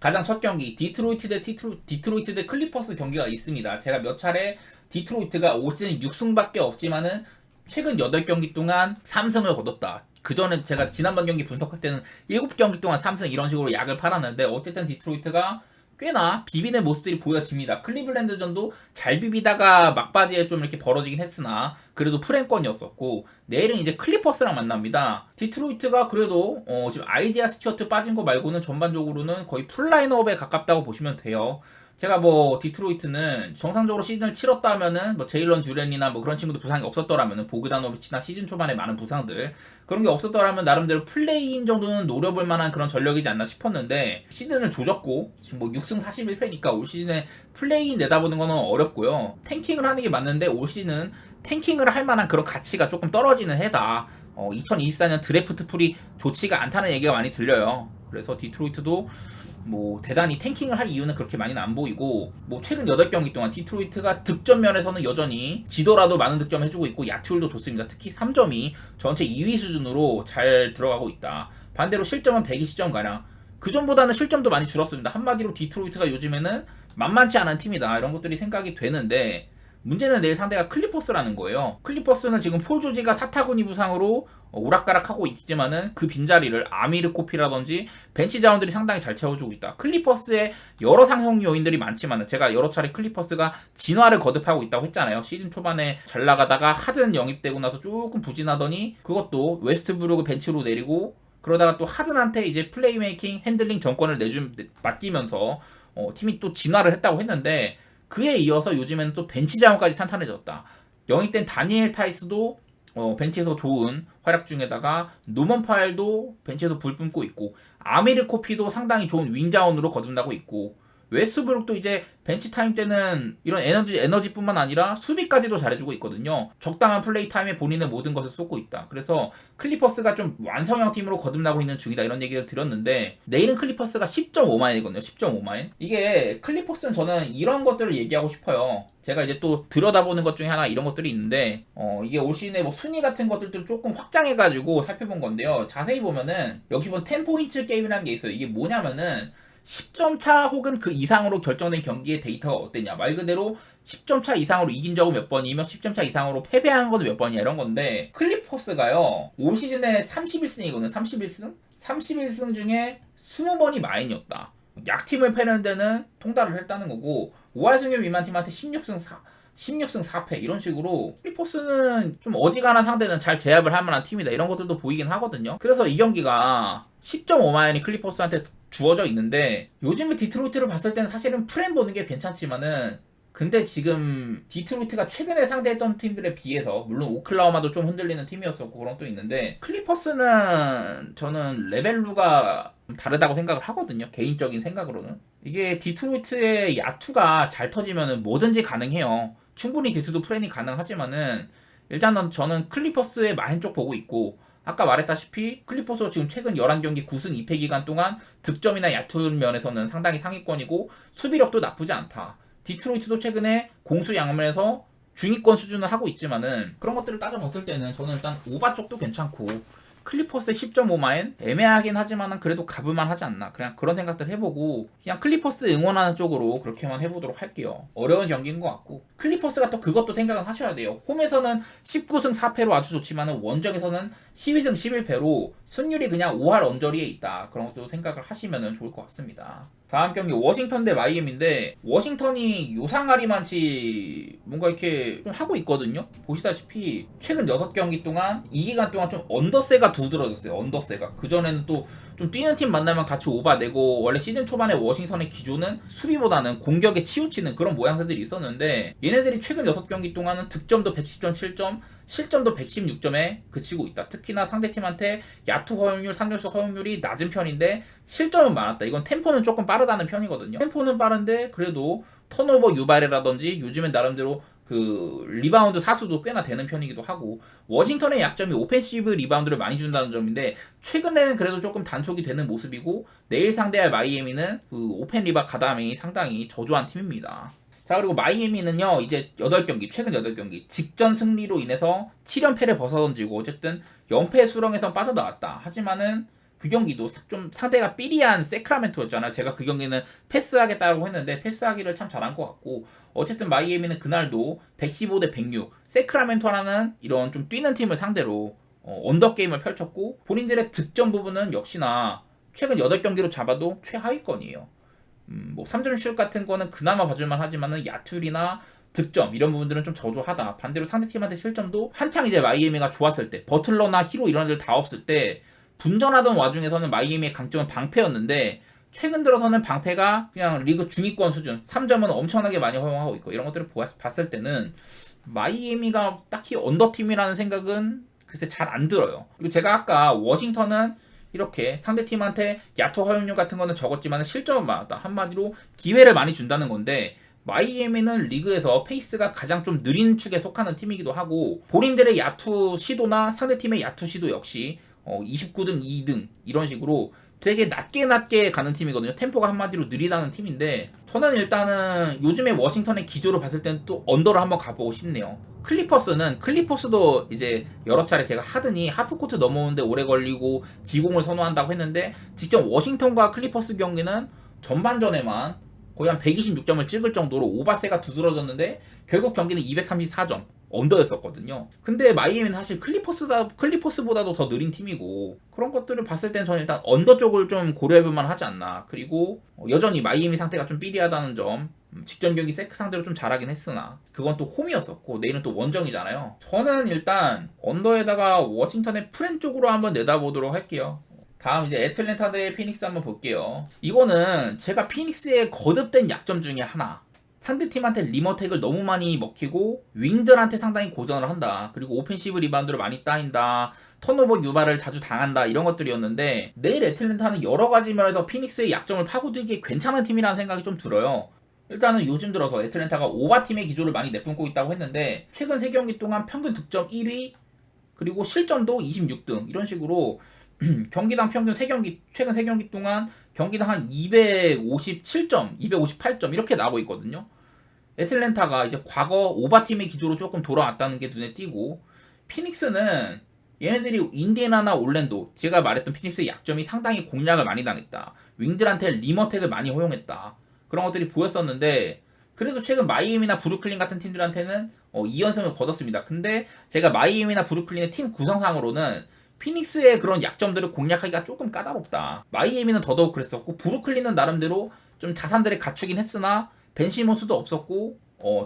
가장 첫 경기 디트로이트 대 클리퍼스 경기가 있습니다. 제가 몇 차례 디트로이트가 올 시즌 6승밖에 없지만은 최근 8경기 동안 3승을 거뒀다. 그 전에 제가 지난번 경기 분석할 때는 7경기 동안 3승 이런 식으로 약을 팔았는데 어쨌든 디트로이트가 꽤나 비비는 모습들이 보여집니다. 클리블랜드전도 잘 비비다가 막바지에 좀 이렇게 벌어지긴 했으나 그래도 프랭권이었었고 내일은 이제 클리퍼스랑 만납니다. 디트로이트가 그래도 지금 아이지아 스튜어트 빠진 거 말고는 전반적으로는 거의 풀라인업에 가깝다고 보시면 돼요. 제가 뭐 디트로이트는 정상적으로 시즌을 치렀다 하면은 뭐 제일런 주렌이나 뭐 그런 친구도 부상이 없었더라면은 보그다노비치나 시즌 초반에 많은 부상들 그런 게 없었더라면 나름대로 플레이인 정도는 노려볼 만한 그런 전력이지 않나 싶었는데 시즌을 조졌고 지금 뭐 6승 41패니까 올 시즌에 플레이인 내다보는 거는 어렵고요. 탱킹을 하는 게 맞는데 올 시즌은 탱킹을 할 만한 그런 가치가 조금 떨어지는 해다. 2024년 드래프트 풀이 좋지가 않다는 얘기가 많이 들려요. 그래서 디트로이트도 뭐 대단히 탱킹을 할 이유는 그렇게 많이는 안 보이고 뭐 최근 8경기 동안 디트로이트가 득점 면에서는 여전히 지더라도 많은 득점 해주고 있고 야투율도 좋습니다. 특히 3점이 전체 2위 수준으로 잘 들어가고 있다. 반대로 실점은 120점가량 그 전보다는 실점도 많이 줄었습니다. 한마디로 디트로이트가 요즘에는 만만치 않은 팀이다 이런 것들이 생각이 되는데 문제는 내일 상대가 클리퍼스라는 거예요. 클리퍼스는 지금 폴 조지가 사타구니 부상으로 오락가락하고 있지만은 그 빈자리를 아미르 코피라든지 벤치 자원들이 상당히 잘 채워주고 있다. 클리퍼스의 여러 상승 요인들이 많지만은 제가 여러 차례 클리퍼스가 진화를 거듭하고 있다고 했잖아요. 시즌 초반에 잘 나가다가 하든 영입되고 나서 조금 부진하더니 그것도 웨스트브루크 벤치로 내리고 그러다가 또 하든한테 이제 플레이메이킹 핸들링 정권을 맡기면서 팀이 또 진화를 했다고 했는데 그에 이어서 요즘에는 또 벤치 자원까지 탄탄해졌다. 영입된 다니엘 타이스도 벤치에서 좋은 활약 중에다가 노먼 파일도 벤치에서 불 뿜고 있고 아미르 코피도 상당히 좋은 윙 자원으로 거듭나고 있고 웨스트브룩도 이제 벤치 타임 때는 이런 에너지뿐만 아니라 수비까지도 잘해주고 있거든요. 적당한 플레이 타임에 본인의 모든 것을 쏟고 있다. 그래서 클리퍼스가 좀 완성형 팀으로 거듭나고 있는 중이다 이런 얘기를 드렸는데 내일은 클리퍼스가 10.5마인이거든요. 10.5마인. 이게 클리퍼스는 저는 이런 것들을 얘기하고 싶어요. 제가 이제 또 들여다보는 것 중에 하나 이런 것들이 있는데 이게 올 시즌에 뭐 순위 같은 것들도 조금 확장해가지고 살펴본 건데요. 자세히 보면은 여기 보면 10포인트 게임이라는 게 있어요. 이게 뭐냐면은 10점 차 혹은 그 이상으로 결정된 경기의 데이터가 어땠냐. 말 그대로 10점 차 이상으로 이긴 적은 몇 번이며 10점 차 이상으로 패배한 건 몇 번이냐 이런 건데 클리퍼스가요. 올 시즌에 31승이거든요. 31승? 31승 중에 20번이 마인이었다. 약팀을 패는 데는 통달을 했다는 거고 5할 승률 미만 팀한테 16승 4패 이런 식으로 클리퍼스는 좀 어지간한 상대는 잘 제압을 할 만한 팀이다 이런 것들도 보이긴 하거든요. 그래서 이 경기가 10.5마인이 클리퍼스한테 주어져 있는데 요즘에 디트로이트를 봤을 때는 사실은 프렘 보는 게 괜찮지만은 근데 지금 디트로이트가 최근에 상대했던 팀들에 비해서 물론 오클라호마도 좀 흔들리는 팀이었었고 그런 것도 있는데 클리퍼스는 저는 레벨루가 다르다고 생각을 하거든요. 개인적인 생각으로는 이게 디트로이트의 야투가 잘 터지면은 뭐든지 가능해요. 충분히 디트도 프렘이 가능하지만은 일단은 저는 클리퍼스의 마인 쪽 보고 있고 아까 말했다시피 클리퍼스도 지금 최근 11경기 9승 2패 기간 동안 득점이나 야투 면에서는 상당히 상위권이고 수비력도 나쁘지 않다. 디트로이트도 최근에 공수 양면에서 중위권 수준을 하고 있지만은 그런 것들을 따져봤을 때는 저는 일단 오바 쪽도 괜찮고 클리퍼스의 10.5마인 애매하긴 하지만 그래도 가볼만 하지 않나 그냥 그런 생각들 해보고 그냥 클리퍼스 응원하는 쪽으로 그렇게만 해보도록 할게요. 어려운 경기인 것 같고 클리퍼스가 또 그것도 생각은 하셔야 돼요. 홈에서는 19승 4패로 아주 좋지만 원정에서는 12승 11패로 승률이 그냥 5할 언저리에 있다. 그런 것도 생각을 하시면 좋을 것 같습니다. 다음 경기 워싱턴 대 마이애미인데 워싱턴이 요상하리만치 뭔가 이렇게 좀 하고 있거든요. 보시다시피 최근 6경기 동안 이 기간 동안 좀 언더세가 두드러졌어요. 언더세가 그전에는 또 좀 뛰는 팀 만나면 같이 오바내고 원래 시즌 초반에 워싱턴의 기조는 수비보다는 공격에 치우치는 그런 모양새들이 있었는데 얘네들이 최근 6경기 동안은 득점도 110.7점 실점도 116점에 그치고 있다. 특히나 상대팀한테 야투 허용률, 3루수 허용률이 낮은 편인데 실점은 많았다. 이건 템포는 조금 빠르다는 편이거든요. 템포는 빠른데 그래도 턴오버 유발이라든지 요즘엔 나름대로 그 리바운드 사수도 꽤나 되는 편이기도 하고 워싱턴의 약점이 오펜시브 리바운드를 많이 준다는 점인데 최근에는 그래도 조금 단속이 되는 모습이고 내일 상대할 마이애미는 그 오펜 리바 가담이 상당히 저조한 팀입니다. 자 그리고 마이애미는요 이제 8경기 최근 8경기 직전 승리로 인해서 7연패를 벗어던지고 어쨌든 연패 수렁에서 빠져나왔다. 하지만은 그 경기도 좀 상대가 삐리한 세크라멘토였잖아요. 제가 그 경기는 패스하겠다고 했는데 패스하기를 참 잘한 것 같고, 어쨌든 마이애미는 그날도 115대 106 세크라멘토라는 이런 좀 뛰는 팀을 상대로 언더 게임을 펼쳤고, 본인들의 득점 부분은 역시나 최근 8경기로 잡아도 최하위권이에요. 뭐 3점 슛 같은 거는 그나마 봐줄만 하지만은 야투율이나 득점 이런 부분들은 좀 저조하다. 반대로 상대팀한테 실점도 한창 이제 마이애미가 좋았을 때, 버틀러나 히로 이런 애들 다 없을 때 분전하던 와중에서는 마이애미의 강점은 방패였는데, 최근 들어서는 방패가 그냥 리그 중위권 수준, 3점은 엄청나게 많이 허용하고 있고, 이런 것들을 봤을 때는 마이애미가 딱히 언더팀이라는 생각은 글쎄 잘 안 들어요. 그리고 제가 아까 워싱턴은 이렇게 상대팀한테 야투 허용률 같은 거는 적었지만 실점은 많았다. 한마디로 기회를 많이 준다는 건데, 마이애미는 리그에서 페이스가 가장 좀 느린 축에 속하는 팀이기도 하고, 본인들의 야투 시도나 상대팀의 야투 시도 역시 29등, 2등 이런 식으로 되게 낮게 가는 팀이거든요. 템포가 한마디로 느리다는 팀인데, 저는 일단은 요즘에 워싱턴의 기조를 봤을 때는 또 언더를 한번 가보고 싶네요. 클리퍼스도 이제 여러 차례 제가 하더니 하프코트 넘어오는데 오래 걸리고 지공을 선호한다고 했는데, 직접 워싱턴과 클리퍼스 경기는 전반전에만 거의 한 126점을 찍을 정도로 오바세가 두드러졌는데 결국 경기는 234점 언더였었거든요. 근데 마이애미는 사실 클리퍼스보다도 더 느린 팀이고, 그런 것들을 봤을 땐 저는 일단 언더 쪽을 좀 고려해볼만 하지 않나. 그리고 여전히 마이애미 상태가 좀 삐리하다는 점, 직전 경기 세크 상대로 좀 잘하긴 했으나 그건 또 홈이었었고 내일은 또 원정이잖아요. 저는 일단 언더에다가 워싱턴의 프렌 쪽으로 한번 내다보도록 할게요. 다음 이제 애틀랜타 대 피닉스 한번 볼게요. 이거는 제가 피닉스의 거듭된 약점 중에 하나, 상대팀한테 리머텍을 너무 많이 먹히고 윙들한테 상당히 고전을 한다. 그리고 오펜시브 리바운드를 많이 따인다. 턴오버 유발을 자주 당한다. 이런 것들이었는데, 내일 애틀랜타는 여러 가지 면에서 피닉스의 약점을 파고들기에 괜찮은 팀이라는 생각이 좀 들어요. 일단은 요즘 들어서 애틀랜타가 오바팀의 기조를 많이 내뿜고 있다고 했는데, 최근 3경기 동안 평균 득점 1위, 그리고 실점도 26등 이런 식으로 경기당 평균 최근 3경기 동안 경기당 한 257점, 258점 이렇게 나오고 있거든요. 애틀랜타가 이제 과거 오바팀의 기조로 조금 돌아왔다는 게 눈에 띄고, 피닉스는 얘네들이 인디애나나 올랜도, 제가 말했던 피닉스의 약점이 상당히 공략을 많이 당했다. 윙들한테 리머텍을 많이 허용했다. 그런 것들이 보였었는데, 그래도 최근 마이애미나 브루클린 같은 팀들한테는 2연승을 거뒀습니다. 근데 제가 마이애미나 브루클린의 팀 구성상으로는 피닉스의 그런 약점들을 공략하기가 조금 까다롭다. 마이애미는 더더욱 그랬었고, 브루클린은 나름대로 좀 자산들을 갖추긴 했으나 벤 시몬스도 없었고,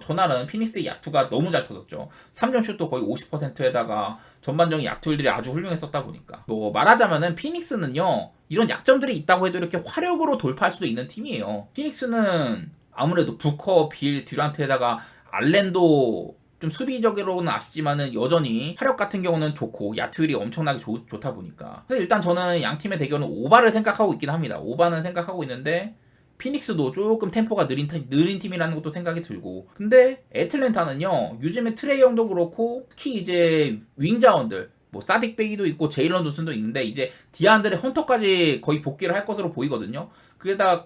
전날은 피닉스의 야투가 너무 잘 터졌죠. 3점 슛도 거의 50%에다가 전반적인 야투들이 아주 훌륭했었다 보니까, 뭐 말하자면은 피닉스는요, 이런 약점들이 있다고 해도 이렇게 화력으로 돌파할 수도 있는 팀이에요. 피닉스는 아무래도 부커, 빌, 듀란트에다가 알렌도 좀 수비적으로는 아쉽지만은 여전히 화력 같은 경우는 좋고 야투율이 엄청나게 좋다 보니까, 그래서 일단 저는 양 팀의 대결은 오바를 생각하고 있긴 합니다. 오바는 생각하고 있는데, 피닉스도 조금 템포가 느린 팀이라는 것도 생각이 들고, 근데 애틀랜타는요, 요즘에 트레이 형도 그렇고 특히 이제 윙자원들 뭐 사딕 베이도 있고 제일런 존슨도 있는데, 이제 디안드레 헌터까지 거의 복귀를 할 것으로 보이거든요.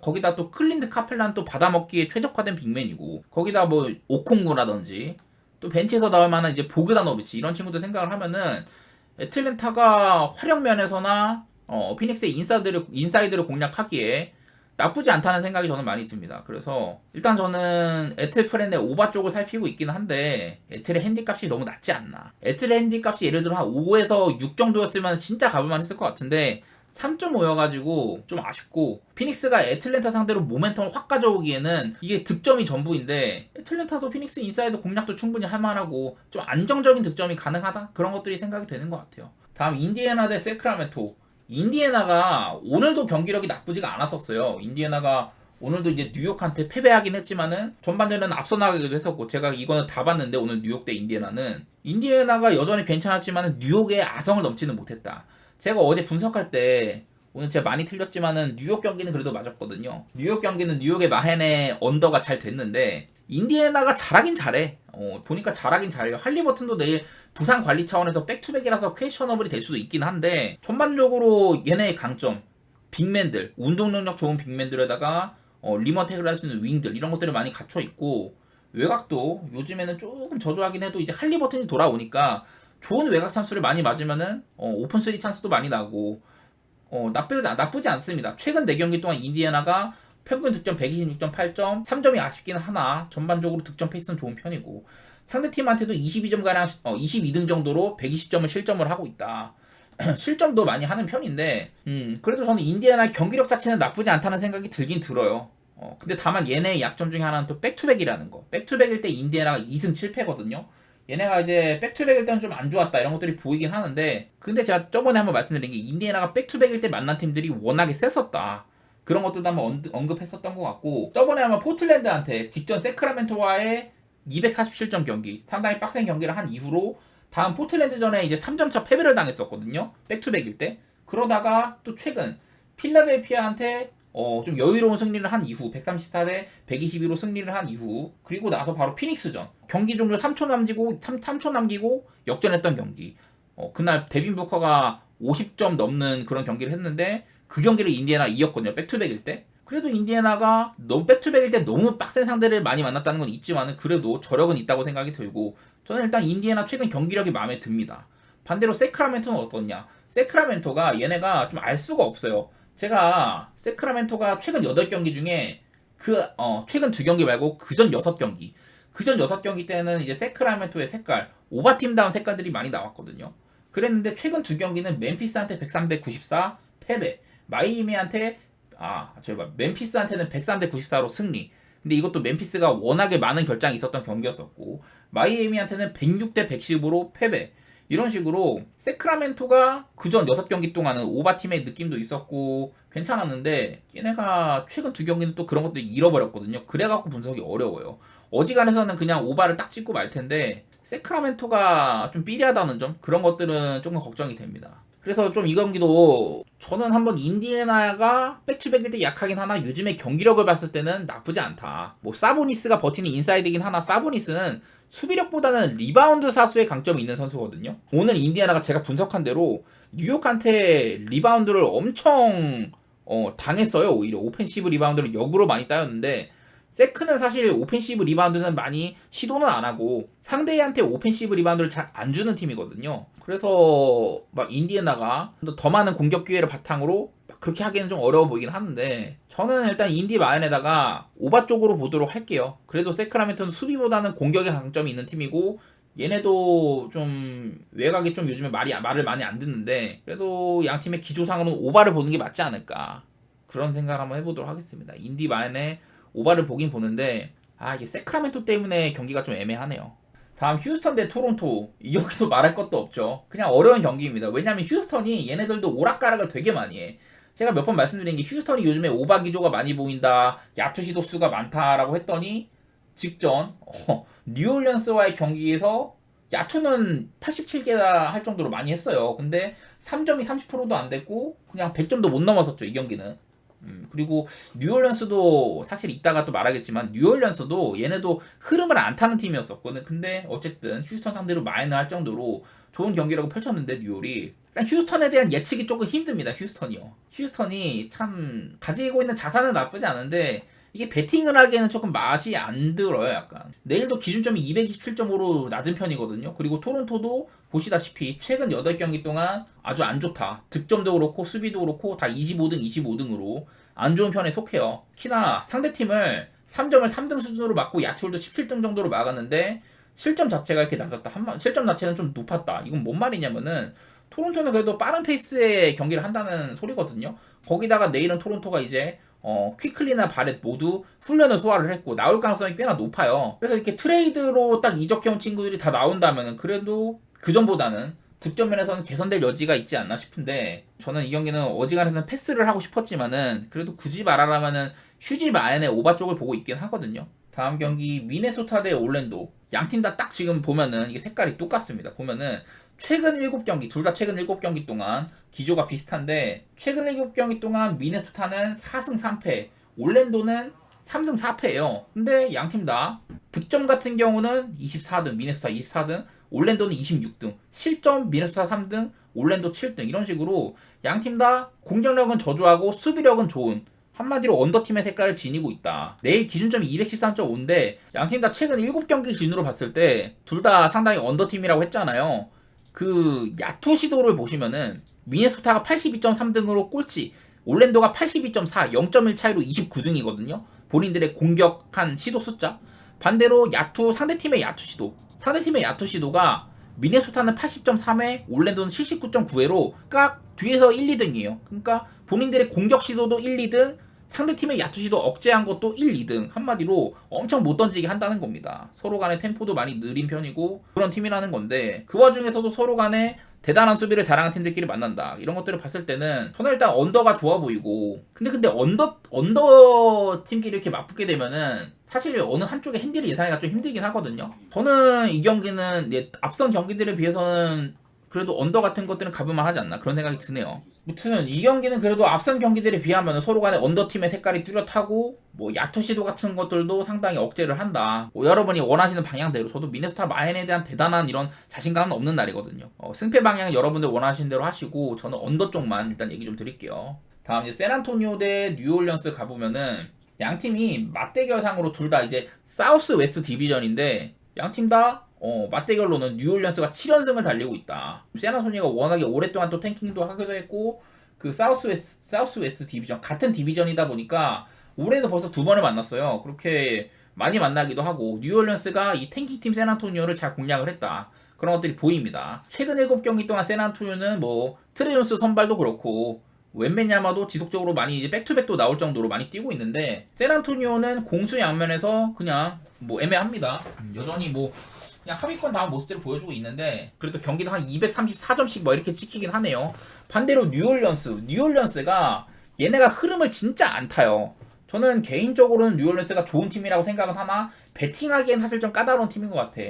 거기다 또 클린드 카펠란 또 받아먹기에 최적화된 빅맨이고, 거기다 뭐 오콩구라든지 또 벤치에서 나올 만한 이제 보그다노비치 이런 친구들 생각을 하면은, 애틀랜타가 화력 면에서나 피닉스의 인사이드를 공략하기에 나쁘지 않다는 생각이 저는 많이 듭니다. 그래서 일단 저는 애틀프렌의 오바 쪽을 살피고 있긴 한데, 애틀의 핸디값이 너무 낮지 않나. 애틀의 핸디값이 예를 들어 한 5에서 6 정도였으면 진짜 가볼만 했을 것 같은데 3.5여가지고 좀 아쉽고, 피닉스가 애틀랜타 상대로 모멘텀을 확 가져오기에는 이게 득점이 전부인데, 애틀랜타도 피닉스 인사이드 공략도 충분히 할만하고 좀 안정적인 득점이 가능하다? 그런 것들이 생각이 되는 것 같아요. 다음 인디애나 대 세크라멘토. 인디애나가 오늘도 경기력이 나쁘지가 않았었어요. 인디애나가 오늘도 이제 뉴욕한테 패배하긴 했지만은 전반전에는 앞서 나가기도 했었고, 제가 이거는 다 봤는데 오늘 뉴욕 대 인디애나가 여전히 괜찮았지만은 뉴욕의 아성을 넘지는 못했다. 제가 어제 분석할 때, 오늘 제가 많이 틀렸지만은 뉴욕 경기는 그래도 맞았거든요. 뉴욕 경기는 뉴욕의 마헨의 언더가 잘 됐는데, 인디애나가 잘하긴 잘해. 보니까 잘하긴 잘해요. 할리버튼도 내일 부상 관리 차원에서 백투백이라서 퀘셔너블이 될 수도 있긴 한데, 전반적으로 얘네의 강점, 빅맨들, 운동 능력 좋은 빅맨들에다가 리머텍을 할 수 있는 윙들, 이런 것들을 많이 갖춰 있고, 외곽도 요즘에는 조금 저조하긴 해도 이제 할리버튼이 돌아오니까 좋은 외곽 찬스를 많이 맞으면은 오픈 3 찬스도 많이 나고, 나쁘지 않습니다. 최근 4경기 동안 인디애나가 평균 득점 126.8점, 3점이 아쉽기는 하나 전반적으로 득점 페이스는 좋은 편이고 상대팀한테도 22점가량 22등 정도로 120점을 실점을 하고 있다. 실점도 많이 하는 편인데 그래도 저는 인디애나 경기력 자체는 나쁘지 않다는 생각이 들긴 들어요. 근데 다만 얘네의 약점 중에 하나는 또 백투백이라는 거. 백투백일 때 인디애나가 2승 7패거든요. 얘네가 이제 백투백일 때는 좀 안 좋았다 이런 것들이 보이긴 하는데 근데 제가 저번에 한번 말씀드린 게 인디애나가 백투백일 때 만난 팀들이 워낙에 셌었다. 그런 것들도 한번 언급했었던 것 같고 저번에 아마 포틀랜드한테 직전 세크라멘토와의 247점 경기 상당히 빡센 경기를 한 이후로 다음 포틀랜드전에 이제 3점차 패배를 당했었거든요. 백투백일 때. 그러다가 또 최근 필라델피아한테 좀 여유로운 승리를 한 이후 134대 122로 승리를 한 이후 그리고 나서 바로 피닉스전 경기 종료 3초 남기고 역전했던 경기 그날 데빈 부커가 50점 넘는 그런 경기를 했는데 그 경기를 인디애나 이겼거든요. 백투백일 때. 그래도 인디애나가 너무 백투백일 때 너무 빡센 상대를 많이 만났다는 건 있지만은 그래도 저력은 있다고 생각이 들고 저는 일단 인디애나 최근 경기력이 마음에 듭니다. 반대로 세크라멘토는 어떻냐? 세크라멘토가 얘네가 좀 알 수가 없어요. 제가 세크라멘토가 최근 8경기 중에 최근 2경기 말고 그전 6경기 그전 6경기 때는 이제 세크라멘토의 색깔 오바팀다운 색깔들이 많이 나왔거든요. 그랬는데 최근 2경기는 멤피스한테 103대 94 패배 마이애미한테 멤피스한테는 103대 94로 승리. 근데 이것도 멤피스가 워낙에 많은 결장이 있었던 경기였었고 마이애미한테는 106대 110으로 패배. 이런 식으로 세크라멘토가 그전 6경기 동안은 오바팀의 느낌도 있었고 괜찮았는데 얘네가 최근 2경기는 또 그런 것들 잃어버렸거든요. 그래갖고 분석이 어려워요. 어지간해서는 그냥 오바를 딱 찍고 말 텐데 세크라멘토가 좀 삐리하다는 점 그런 것들은 조금 걱정이 됩니다. 그래서 좀 이 경기도 저는 한번 인디애나가 백투백일 때 약하긴 하나 요즘에 경기력을 봤을 때는 나쁘지 않다. 뭐 사보니스가 버티는 인사이드긴 하나 사보니스는 수비력보다는 리바운드 사수에 강점이 있는 선수거든요. 오늘 인디애나가 제가 분석한 대로 뉴욕한테 리바운드를 엄청 당했어요. 오히려 오펜시브 리바운드를 역으로 많이 따였는데 세크는 사실 오펜시브 리바운드는 많이 시도는 안 하고 상대한테 오펜시브 리바운드를 잘 안 주는 팀이거든요. 그래서 막 인디애나가 더 많은 공격 기회를 바탕으로 그렇게 하기는 좀 어려워 보이긴 하는데 저는 일단 인디 마인에다가 오바 쪽으로 보도록 할게요. 그래도 세크라멘토는 수비보다는 공격에 강점이 있는 팀이고 얘네도 좀 외곽이 좀 요즘에 말을 많이 안 듣는데 그래도 양 팀의 기조상으로는 오바를 보는 게 맞지 않을까 그런 생각을 한번 해보도록 하겠습니다. 인디 마인에 오바를 보긴 보는데 이게 세크라멘토 때문에 경기가 좀 애매하네요. 다음 휴스턴 대 토론토 여기도 말할 것도 없죠. 그냥 어려운 경기입니다. 왜냐면 휴스턴이 얘네들도 오락가락을 되게 많이 해. 제가 몇 번 말씀드린 게 휴스턴이 요즘에 오바 기조가 많이 보인다 야투 시도 수가 많다라고 했더니 직전 뉴올리언스와의 경기에서 야투는 87개나 할 정도로 많이 했어요. 근데 3점이 30%도 안 됐고 그냥 100점도 못 넘었었죠 이 경기는. 그리고 뉴올리언스도 사실 이따가 또 말하겠지만 뉴올리언스도 얘네도 흐름을 안 타는 팀이었었거든. 근데 어쨌든 휴스턴 상대로 마이너 할 정도로 좋은 경기라고 펼쳤는데 뉴올이 일단 휴스턴에 대한 예측이 조금 힘듭니다. 휴스턴이 참 가지고 있는 자산은 나쁘지 않은데 이게 배팅을 하기에는 조금 맛이 안 들어요. 약간 내일도 기준점이 227점으로 낮은 편이거든요. 그리고 토론토도 보시다시피 최근 8경기 동안 아주 안 좋다. 득점도 그렇고 수비도 그렇고 다 25등으로 안 좋은 편에 속해요. 특히나 상대팀을 3점을 3등 수준으로 막고 야투도 17등 정도로 막았는데 실점 자체가 이렇게 낮았다. 실점 자체는 좀 높았다. 이건 뭔 말이냐면은 토론토는 그래도 빠른 페이스의 경기를 한다는 소리거든요. 거기다가 내일은 토론토가 이제 퀴클리나 바렛 모두 훈련을 소화를 했고 나올 가능성이 꽤나 높아요. 그래서 이렇게 트레이드로 딱 이적해온 친구들이 다 나온다면 그래도 그전보다는 득점 면에서는 개선될 여지가 있지 않나 싶은데 저는 이 경기는 어지간해서는 패스를 하고 싶었지만은 그래도 굳이 말하라면은 휴지 마엔의 오바 쪽을 보고 있긴 하거든요. 다음 경기 미네소타 대 올랜도 양팀 다 딱 지금 보면은 이게 색깔이 똑같습니다. 보면은 최근 7경기 둘 다 최근 7경기 동안 기조가 비슷한데 최근 7경기 동안 미네소타는 4승 3패 올랜도는 3승 4패예요. 근데 양팀 다 득점 같은 경우는 24등 미네소타 24등 올랜도는 26등 실점 미네소타 3등 올랜도 7등 이런 식으로 양팀 다 공격력은 저조하고 수비력은 좋은 한마디로 언더팀의 색깔을 지니고 있다. 내일 기준점이 213.5인데 양팀 다 최근 7경기 기준으로 봤을 때 둘 다 상당히 언더팀이라고 했잖아요. 그 야투 시도를 보시면은 미네소타가 82.3등으로 꼴찌, 올랜도가 82.4, 0.1 차이로 29등이거든요. 본인들의 공격한 시도 숫자. 반대로 상대팀의 야투 시도가 미네소타는 80.3회, 올랜도는 79.9회로 깍 뒤에서 1, 2등이에요. 그러니까 본인들의 공격 시도도 1, 2등, 상대팀의 야투 시도 억제한 것도 1, 2등. 한마디로 엄청 못 던지게 한다는 겁니다. 서로 간의 템포도 많이 느린 편이고 그런 팀이라는 건데, 그 와중에서도 서로 간에 대단한 수비를 자랑한 팀들끼리 만난다. 이런 것들을 봤을 때는 저는 일단 언더가 좋아 보이고, 근데 언더 팀끼리 이렇게 맞붙게 되면은 사실 어느 한쪽의 핸디를 예상하기가 좀 힘들긴 하거든요. 저는 이 경기는 앞선 경기들에 비해서는 그래도 언더 같은 것들은 가볼만 하지 않나, 그런 생각이 드네요. 무튼 이 경기는 그래도 앞선 경기들에 비하면 서로 간에 언더 팀의 색깔이 뚜렷하고, 뭐 야투 시도 같은 것들도 상당히 억제를 한다. 뭐 여러분이 원하시는 방향대로, 저도 미네소타 마인에 대한 대단한 이런 자신감은 없는 날이거든요. 승패 방향은 여러분들 원하시는 대로 하시고, 저는 언더 쪽만 일단 얘기 좀 드릴게요. 다음 이제 샌안토니오 대 뉴올리언스 가보면은 양 팀이 맞대결상으로 둘 다 이제 사우스 웨스트 디비전인데, 양 팀 다 맞대결로는 뉴올리언스가 7연승을 달리고 있다. 샌안토니오가 워낙에 오랫동안 또 탱킹도 하기도 했고, 그 사우스 웨스트 디비전 같은 디비전이다 보니까 올해도 벌써 2번을 만났어요. 그렇게 많이 만나기도 하고, 뉴올리언스가 이 탱킹팀 샌안토니오를 잘 공략을 했다. 그런 것들이 보입니다. 최근 7경기 동안 샌안토니오는 뭐 트레 존스 선발도 그렇고 웬베냐마도 지속적으로 많이 이제 백투백도 나올 정도로 많이 뛰고 있는데, 샌안토니오는 공수 양면에서 그냥 뭐 애매합니다. 여전히 뭐 그냥 하위권 다운 모습들을 보여주고 있는데, 그래도 경기도 한 234점씩 뭐 이렇게 찍히긴 하네요. 반대로 뉴올리언스가 얘네가 흐름을 진짜 안 타요. 저는 개인적으로는 뉴올리언스가 좋은 팀이라고 생각은 하나, 배팅하기엔 사실 좀 까다로운 팀인 것 같아.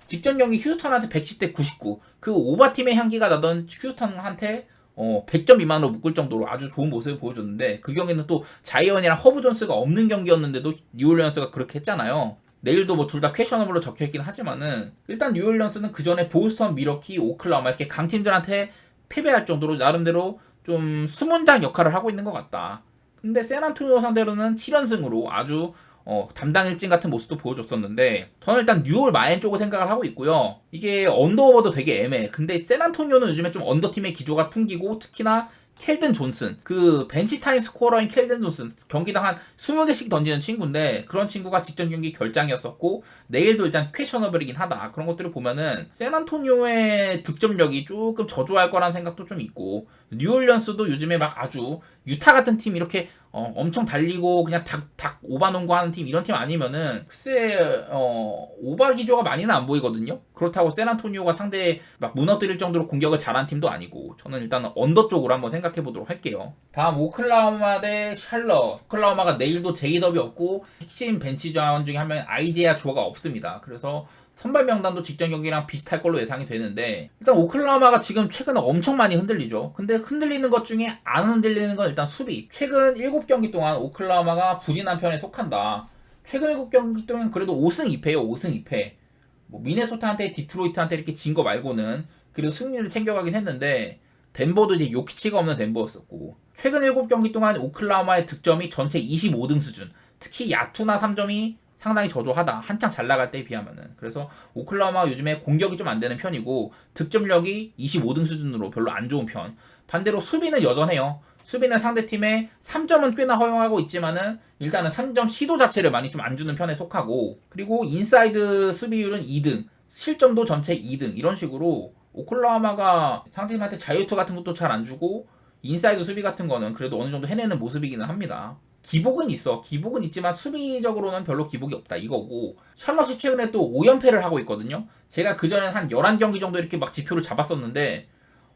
직전 경기 휴스턴한테 110대 99, 그 오버팀의 향기가 나던 휴스턴한테 100점 미만으로 묶을 정도로 아주 좋은 모습을 보여줬는데, 그 경기는 또 자이언이랑 허브 존스가 없는 경기였는데도 뉴올리언스가 그렇게 했잖아요. 내일도 뭐 둘 다 퀘셔너블로 적혀있긴 하지만은, 일단 뉴올리언스는 그 전에 보스턴, 미러키, 오클라호마 이렇게 강팀들한테 패배할 정도로 나름대로 좀 수문장 역할을 하고 있는 것 같다. 근데 샌안토니오 상대로는 7연승으로 아주 담당 일진 같은 모습도 보여줬었는데, 저는 일단 뉴올 마인 쪽을 생각을 하고 있고요. 이게 언더오버도 되게 애매해. 근데 샌안토니오는 요즘에 좀 언더팀의 기조가 풍기고, 특히나 켈든 존슨, 그 벤치 타임 스코어러인 켈든 존슨, 경기당 한 20개씩 던지는 친구인데, 그런 친구가 직전 경기 결장이었었고 내일도 일단 퀘셔너블이긴 하다. 그런 것들을 보면은 샌안토니오의 득점력이 조금 저조할 거라는 생각도 좀 있고, 뉴올리언스도 요즘에 막 아주 유타 같은 팀 이렇게 엄청 달리고 그냥 닭 오바 농구하는 팀, 이런 팀 아니면은 글쎄 오바 기조가 많이는 안 보이거든요. 그렇다고 샌안토니오가 상대 막 무너뜨릴 정도로 공격을 잘한 팀도 아니고, 저는 일단 언더 쪽으로 한번 생각해 보도록 할게요. 다음 오클라호마 대 샬럿. 오클라호마가 내일도 제이더비 없고 핵심 벤치 자원 중에 한 명인 아이제아 조가 없습니다. 그래서 선발 명단도 직전 경기랑 비슷할 걸로 예상이 되는데, 일단 오클라호마가 지금 최근에 엄청 많이 흔들리죠. 근데 흔들리는 것 중에 안 흔들리는 건 일단 수비. 최근 7경기 동안 오클라호마가 부진한 편에 속한다. 최근 7경기 동안 그래도 5승 2패예요. 5승 2패. 뭐 미네소타한테 디트로이트한테 이렇게 진 거 말고는 그래도 승리를 챙겨가긴 했는데, 덴버도 이제 요키치가 없는 덴버였었고, 최근 7경기 동안 오클라호마의 득점이 전체 25등 수준. 특히 야투나 3점이 상당히 저조하다. 한창 잘 나갈 때에 비하면은. 그래서 오클라호마가 요즘에 공격이 좀 안 되는 편이고, 득점력이 25등 수준으로 별로 안 좋은 편. 반대로 수비는 여전해요. 수비는 상대팀에 3점은 꽤나 허용하고 있지만은 일단은 3점 시도 자체를 많이 좀 안 주는 편에 속하고, 그리고 인사이드 수비율은 2등, 실점도 전체 2등, 이런 식으로 오클라호마가 상대팀한테 자유투 같은 것도 잘 안 주고, 인사이드 수비 같은 거는 그래도 어느 정도 해내는 모습이기는 합니다. 기복은 있지만 수비적으로는 별로 기복이 없다 이거고, 샬럿이 최근에 또 5연패를 하고 있거든요. 제가 그전엔 한 11경기 정도 이렇게 막 지표를 잡았었는데,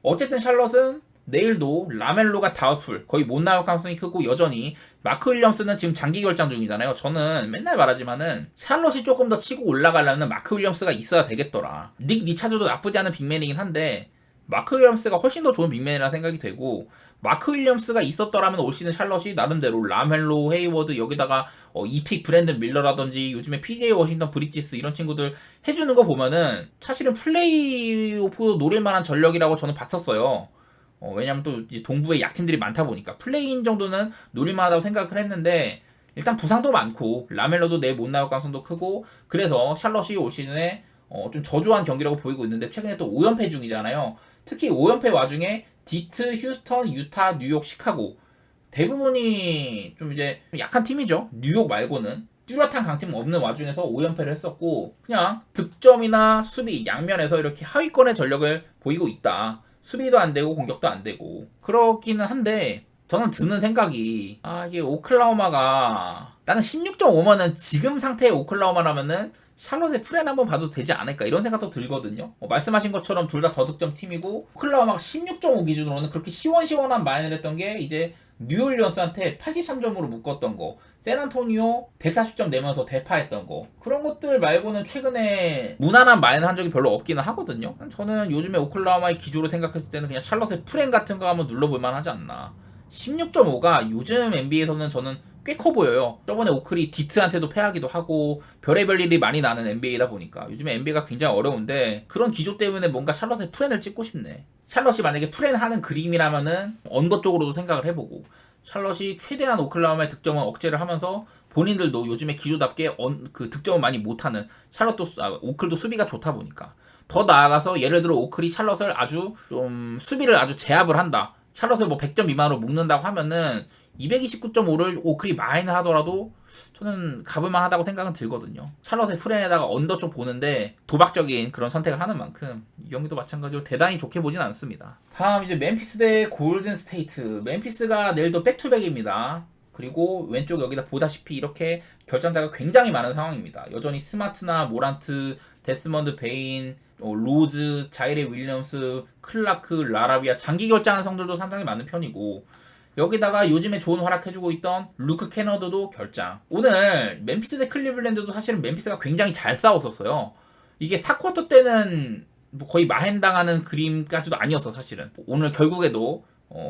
어쨌든 샬럿은 내일도 라멜로가 다우트풀, 거의 못 나올 가능성이 크고, 여전히 마크 윌리엄스는 지금 장기 결장 중이잖아요. 저는 맨날 말하지만은 샬럿이 조금 더 치고 올라가려면 마크 윌리엄스가 있어야 되겠더라. 닉 리차드도 나쁘지 않은 빅맨이긴 한데 마크 윌리엄스가 훨씬 더 좋은 빅맨이라 생각이 되고, 마크 윌리엄스가 있었더라면 올 시즌 샬럿이 나름대로 라멜로, 헤이워드, 여기다가 이픽 브랜든 밀러라든지 요즘에 PJ 워싱턴 브리지스 이런 친구들 해주는 거 보면은 사실은 플레이오프 노릴 만한 전력이라고 저는 봤었어요. 왜냐면 또 이제 동부에 약팀들이 많다 보니까 플레이인 정도는 노릴만하다고 생각을 했는데, 일단 부상도 많고 라멜로도 내일 못 나올 가능성도 크고, 그래서 샬럿이 올 시즌에 좀 저조한 경기라고 보이고 있는데, 최근에 또 5연패 중이잖아요. 특히 5연패 와중에 디트, 휴스턴, 유타, 뉴욕, 시카고 대부분이 좀 이제 약한 팀이죠. 뉴욕 말고는 뚜렷한 강팀 없는 와중에서 5연패를 했었고 그냥 득점이나 수비 양면에서 이렇게 하위권의 전력을 보이고 있다. 수비도 안 되고 공격도 안 되고 그렇기는 한데 저는 드는 생각이 이게 오클라호마가 나는 16.5면은 지금 상태의 오클라호마라면은 샬롯의 프렌 한번 봐도 되지 않을까 이런 생각도 들거든요. 말씀하신 것처럼 둘 다 저득점 팀이고 오클라호마가 16.5 기준으로는 그렇게 시원시원한 마인을 했던 게 이제 뉴올리언스한테 83점으로 묶었던 거, 샌안토니오 140점 내면서 대파했던 거 그런 것들 말고는 최근에 무난한 마인을 한 적이 별로 없기는 하거든요. 저는 요즘에 오클라호마의 기조로 생각했을 때는 그냥 샬롯의 프렌 같은 거 한번 눌러볼 만하지 않나. 16.5가 요즘 NBA에서는 저는 꽤 커 보여요. 저번에 오클이 디트한테도 패하기도 하고 별의별 일이 많이 나는 NBA다 보니까 요즘에 NBA가 굉장히 어려운데 그런 기조 때문에 뭔가 샬롯의 프렌을 찍고 싶네. 샬롯이 만약에 프렌 하는 그림이라면은 언더 쪽으로도 생각을 해보고 샬롯이 최대한 오클라호마의 득점을 억제를 하면서 본인들도 요즘에 기조답게 그 득점을 많이 못하는 샬롯도 오클도 수비가 좋다 보니까 더 나아가서 예를 들어 오클이 샬롯을 아주 좀 수비를 아주 제압을 한다. 샬롯을 뭐 100점 미만으로 묶는다고 하면은 229.5를 오클이 마인을 하더라도 저는 가볼만 하다고 생각은 들거든요. 샬롯의 프렌에다가 언더 쪽 보는데 도박적인 그런 선택을 하는 만큼 이 경기도 마찬가지로 대단히 좋게 보진 않습니다. 다음 이제 멤피스 대 골든 스테이트. 멤피스가 내일도 백투백입니다. 그리고 왼쪽 여기다 보다시피 이렇게 결장자가 굉장히 많은 상황입니다. 여전히 스마트나 모란트, 데스먼드 베인, 로즈, 자이레 윌리엄스, 클라크, 라라비아 장기 결장한 성들도 상당히 많은 편이고 여기다가 요즘에 좋은 활약해주고 있던 루크 캐너드도 결장. 오늘 멤피스 대 클리블랜드도 사실은 멤피스가 굉장히 잘 싸웠었어요. 이게 4쿼터 때는 뭐 거의 마행당하는 그림까지도 아니었어 사실은. 오늘 결국에도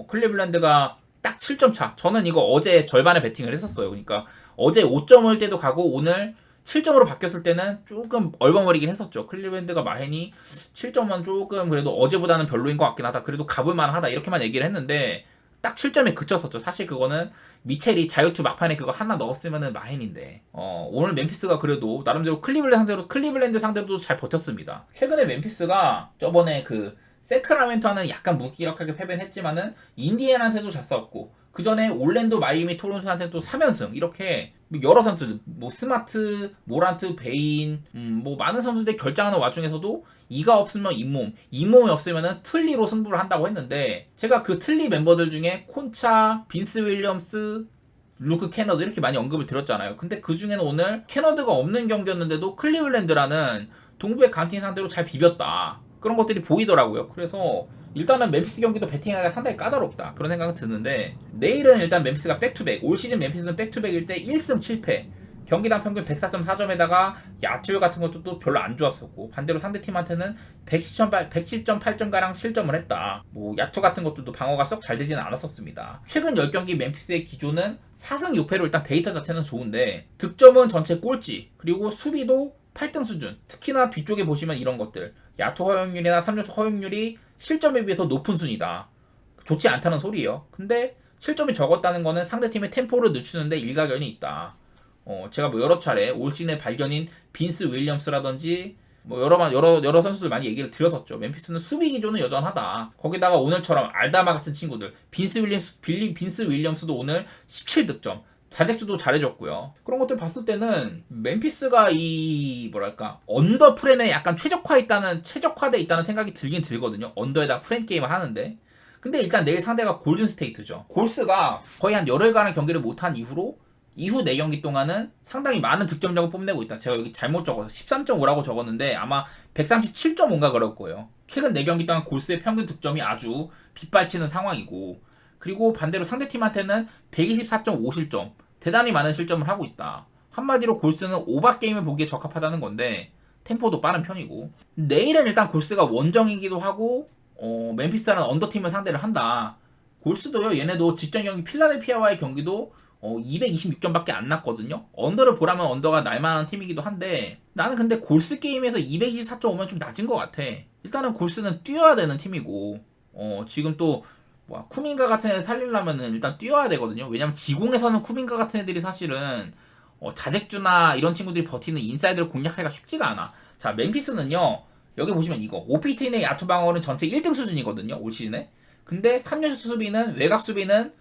클리블랜드가 딱 7점 차. 저는 이거 어제 절반에 베팅을 했었어요. 그러니까 어제 5점을 때도 가고 오늘 7점으로 바뀌었을 때는 조금 얼버무리긴 했었죠. 클리블랜드가 마헨이 7점은 조금 그래도 어제보다는 별로인 것 같긴 하다. 그래도 가볼만 하다. 이렇게만 얘기를 했는데 딱 7점에 그쳤었죠. 사실 그거는 미첼이 자유투 막판에 그거 하나 넣었으면은 마헨인데 오늘 멤피스가 그래도 나름대로 클리블랜드 상대로도 잘 버텼습니다. 최근에 멤피스가 저번에 그 세크라멘토는 약간 무기력하게 패배는 했지만은 인디애나한테도 잘 싸웠고 그 전에 올랜도, 마이애미, 토론토한테도 3연승 이렇게 여러 선수들 뭐 스마트, 모란트, 베인 뭐 많은 선수들이 결장하는 와중에서도 이가 없으면 잇몸이 없으면은 틀리로 승부를 한다고 했는데 제가 그 틀리 멤버들 중에 콘차, 빈스 윌리엄스, 루크 캐너드 이렇게 많이 언급을 드렸잖아요. 근데 그 중에는 오늘 캐너드가 없는 경기였는데도 클리블랜드라는 동부의 강팀 상대로 잘 비볐다. 그런 것들이 보이더라고요. 그래서 일단은 멤피스 경기도 베팅하기가 상당히 까다롭다 그런 생각은 드는데 내일은 일단 멤피스가 백투백 올 시즌 멤피스는 백투백일 때 1승 7패 경기당 평균 104.4점에다가 야투율 같은 것도 또 별로 안 좋았었고 반대로 상대팀한테는 110.8점가량 실점을 했다. 뭐 야투 같은 것도 방어가 썩 잘 되지는 않았었습니다. 최근 10경기 멤피스의 기조는 4승 6패로 일단 데이터 자체는 좋은데 득점은 전체 꼴찌 그리고 수비도 8등 수준. 특히나 뒤쪽에 보시면 이런 것들 야투 허용률이나 3점슛 허용률이 실점에 비해서 높은 순이다. 좋지 않다는 소리예요. 근데 실점이 적었다는 거는 상대팀의 템포를 늦추는데 일가견이 있다. 제가 뭐 여러 차례 올 시즌의 발견인 빈스 윌리엄스라든지 뭐 여러 선수들 많이 얘기를 드렸었죠. 멤피스는 수비 기조는 여전하다. 거기다가 오늘처럼 알다마 같은 친구들 빈스 윌리엄스도 오늘 17득점. 자책주도 잘해줬고요. 그런 것들 봤을 때는 멤피스가 이 뭐랄까 언더 프렌에 약간 최적화돼 있다는 생각이 들긴 들거든요. 언더에다 프렌 게임을 하는데 근데 일단 내일 상대가 골든 스테이트죠. 골스가 거의 한 열흘간의 경기를 못한 이후 4경기 동안은 상당히 많은 득점력을 뽐내고 있다. 제가 여기 잘못 적어서 13.5라고 적었는데 아마 137.5인가 그럴 거예요. 최근 4경기 동안 골스의 평균 득점이 아주 빗발치는 상황이고 그리고 반대로 상대팀한테는 124.5실점 대단히 많은 실점을 하고 있다. 한마디로 골스는 오바 게임을 보기에 적합하다는 건데 템포도 빠른 편이고 내일은 일단 골스가 원정이기도 하고 멤피스라는 언더팀을 상대를 한다. 골스도요. 얘네도 직전 경기 필라델피아와의 경기도 226점밖에 안 났거든요. 언더를 보라면 언더가 날만한 팀이기도 한데 나는 근데 골스 게임에서 224.5면 좀 낮은 것 같아. 일단은 골스는 뛰어야 되는 팀이고 지금 또 쿠민가 같은 애 살리려면은 일단 뛰어야 되거든요. 왜냐면 지공에서는 쿠민가 같은 애들이 사실은 자잭주나 이런 친구들이 버티는 인사이드를 공략하기가 쉽지가 않아. 자 멤피스는요. 여기 보시면 이거 오피테인의 야투 방어는 전체 1등 수준이거든요. 올 시즌에. 근데 3년 수비는 외곽 수비는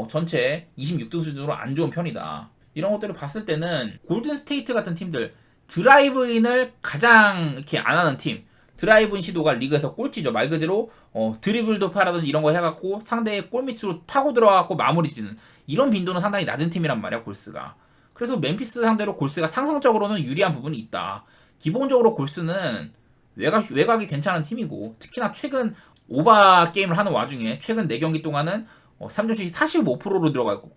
전체 26등 수준으로 안 좋은 편이다. 이런 것들을 봤을 때는 골든 스테이트 같은 팀들 드라이브인을 가장 이렇게 안 하는 팀. 드라이브인 시도가 리그에서 꼴찌죠. 말 그대로 드리블도 파라든지 이런 거 해갖고 상대의 골 밑으로 파고 들어가고 마무리 짓는 이런 빈도는 상당히 낮은 팀이란 말이야 골스가. 그래서 멤피스 상대로 골스가 상성적으로는 유리한 부분이 있다. 기본적으로 골스는 외곽이 괜찮은 팀이고 특히나 최근 오바 게임을 하는 와중에 최근 4경기 동안은 3점슛이 45%로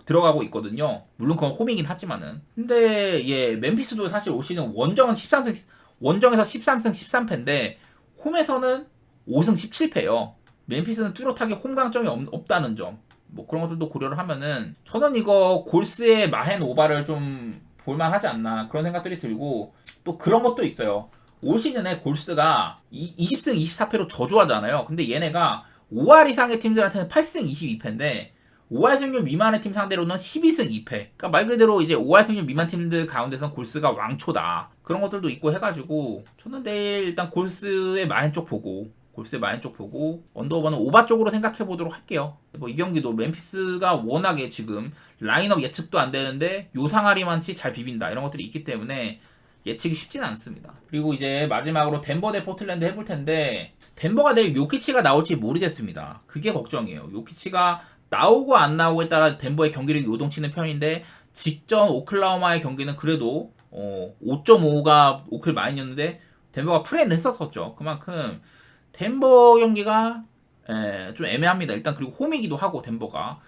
들어가고 있거든요. 물론 그건 홈이긴 하지만은. 근데 멤피스도 사실 올 시즌 원정에서 13승 13패인데 홈에서는 5승 17패예요. 멤피스는 뚜렷하게 홈 강점이 없다는 점. 뭐 그런 것들도 고려를 하면은 저는 이거 골스의 마헨 오바를 좀 볼만하지 않나 그런 생각들이 들고 또 그런 것도 있어요. 올 시즌에 골스가 20승 24패로 저조하잖아요. 근데 얘네가 5할 이상의 팀들한테는 8승 22패인데 5할 승률 미만의 팀 상대로는 12승 2패. 그러니까 말 그대로 이제 5할 승률 미만 팀들 가운데선 골스가 왕초다. 그런 것들도 있고 해가지고 저는 내일 일단 골스의 마인 쪽 보고 언더오버는 오바 쪽으로 생각해 보도록 할게요. 뭐 이 경기도 멤피스가 워낙에 지금 라인업 예측도 안 되는데 요상하리만치 잘 비빈다 이런 것들이 있기 때문에 예측이 쉽지는 않습니다. 그리고 이제 마지막으로 덴버 대 포틀랜드 해볼 텐데 덴버가 내일 요키치가 나올지 모르겠습니다. 그게 걱정이에요. 요키치가 나오고 안 나오고에 따라 덴버의 경기력이 요동치는 편인데 직전 오클라호마의 경기는 그래도 5.5가 오클 마인이었는데 덴버가 프레임을 했었었죠. 그만큼 덴버 경기가 좀 애매합니다. 일단 그리고 홈이기도 하고 덴버가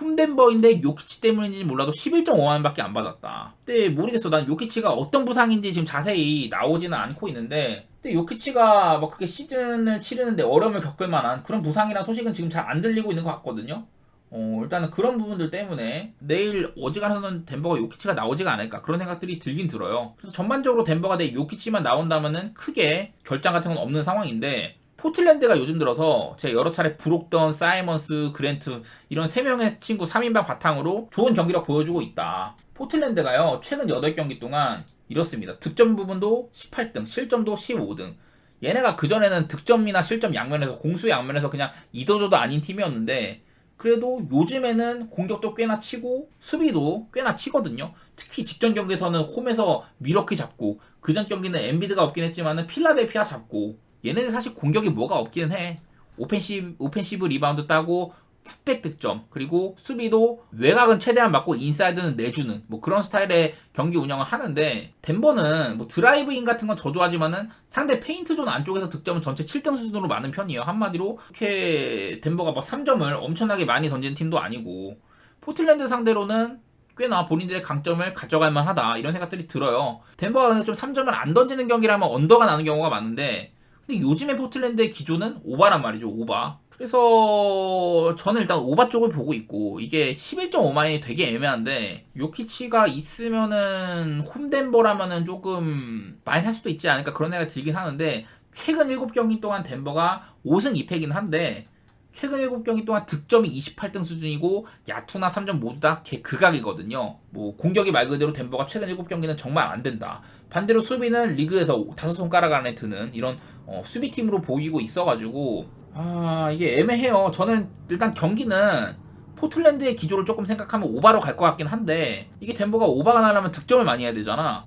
홈 덴버인데 요키치 때문인지 몰라도 11.5만밖에 안 받았다. 근데 모르겠어. 난 요키치가 어떤 부상인지 지금 자세히 나오지는 않고 있는데 근데 요키치가 막 그렇게 시즌을 치르는데 어려움을 겪을 만한 그런 부상이란 소식은 지금 잘 안 들리고 있는 것 같거든요. 일단은 그런 부분들 때문에 내일 어지간해서는 덴버가 요키치가 나오지가 않을까 그런 생각들이 들긴 들어요. 그래서 전반적으로 덴버가 내일 요키치만 나온다면은 크게 결장 같은 건 없는 상황인데 포틀랜드가 요즘 들어서 제가 여러 차례 브록던, 사이먼스, 그랜트 이런 3명의 친구 3인방 바탕으로 좋은 경기력 보여주고 있다. 포틀랜드가요 최근 8경기 동안 이렇습니다. 득점 부분도 18등, 실점도 15등. 얘네가 그전에는 득점이나 실점 양면에서 공수 양면에서 그냥 이도저도 아닌 팀이었는데 그래도 요즘에는 공격도 꽤나 치고 수비도 꽤나 치거든요. 특히 직전 경기에서는 홈에서 미러키 잡고 그전 경기는 엔비드가 없긴 했지만은 필라델피아 잡고 얘네는 사실 공격이 뭐가 없기는 해. 오펜시브 리바운드 따고 풋백 득점 그리고 수비도 외곽은 최대한 맞고 인사이드는 내주는 뭐 그런 스타일의 경기 운영을 하는데 덴버는 뭐 드라이브인 같은 건 저조하지만은 상대 페인트 존 안쪽에서 득점은 전체 7등 수준으로 많은 편이에요. 한마디로 이렇게 덴버가 막 3점을 엄청나게 많이 던지는 팀도 아니고 포틀랜드 상대로는 꽤나 본인들의 강점을 가져갈 만하다 이런 생각들이 들어요. 덴버가 근데 좀 3점을 안 던지는 경기라면 언더가 나는 경우가 많은데 근데 요즘의 포틀랜드의 기조는 오바란 말이죠. 오바. 그래서 저는 일단 오바 쪽을 보고 있고 이게 11.5만이 되게 애매한데 요키치가 있으면은 홈덴버라면은 조금 많이 할 수도 있지 않을까 그런 생각이 들긴 하는데 최근 7경기 동안 덴버가 5승 2패이긴 한데 최근 7경기 동안 득점이 28등 수준이고 야투나 3점 모두 다 극악이거든요. 뭐 공격이 말 그대로 덴버가 최근 7경기는 정말 안 된다. 반대로 수비는 리그에서 5손가락 안에 드는 이런 수비팀으로 보이고 있어가지고 이게 애매해요. 저는 일단 경기는 포틀랜드의 기조를 조금 생각하면 오바로 갈 것 같긴 한데 이게 덴버가 오바가 나려면 득점을 많이 해야 되잖아.